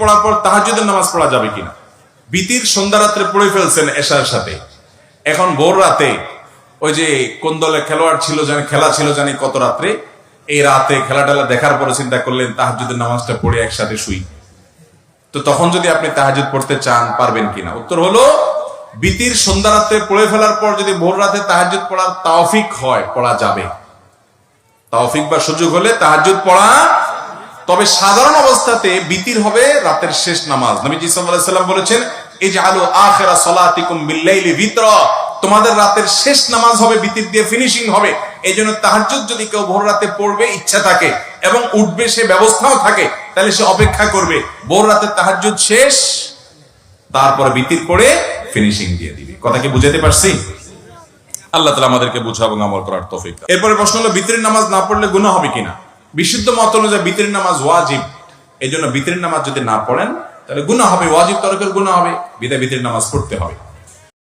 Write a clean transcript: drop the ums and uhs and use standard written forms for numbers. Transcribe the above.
পড়ার পর তাহাজ্জুদের নামাজ পড়া যাবে কিনা। বিতির সন্ধ্যা রাত্রে পড়ে ফেলছেন এশার সাথে, এখন ভোর রাতে ওই যে কোন দলে খেলোয়াড় ছিল জানি, খেলা ছিল জানি কত রাত্রে, এই রাতে খেলা টেলা দেখার পরে চিন্তা করলেন তাহাজ্জুদের নামাজটা পড়ে একসাথে শুই। তো তখন যদি আপনি তাহাজ্জুদ পড়তে চান পারবেন কিনা? উত্তর হলো বিতির সন্ধ্যা রাত্রে পড়ে ফেলার পর যদি ভোর রাতে তাহাজ্জুদ পড়ার তৌফিক হয় পড়া যাবে। তৌফিক বা সুযোগ হলে তাহাজ্জুদ পড়া, তবে সাধারণ অবস্থাতে বিতির হবে রাতের শেষ নামাজ। নবীজি সাল্লাল্লাহু আলাইহি ওয়াসাল্লাম বলেছেন ইজআলু আখিরা সালাতিকুম বিল-লাইলি বিতরা, তোমাদের রাতের শেষ নামাজ হবে বিতির দিয়ে ফিনিশিং হবে। এইজন্য তাহাজ্জুদ যদি কেউ ভোর রাতে পড়বে ইচ্ছা থাকে এবং উঠবে সে ব্যবস্থাও থাকে, তাহলে সে অপেক্ষা করবে ভোর রাতে তাহাজ্জুদ শেষ, তারপর বিতির পড়ে ফিনিশিং দিয়ে দিবে। কথা কি বুঝাতে পারছি? আল্লাহ তাআলা আমাদেরকে বুঝা এবং আমল করার তৌফিক দান। এরপরে প্রশ্ন হলো বিতির নামাজ না পড়লে গুনাহ হবে কিনা। বিশুদ্ধ মত অনুযায়ী বিতির নামাজ ওয়াজিব, এই জন্য বিতির নামাজ যদি না পড়েন তাহলে গুনাহ হবে, ওয়াজিব তরকের গুনাহ হবে, বিদায় বিতির নামাজ পড়তে হবে।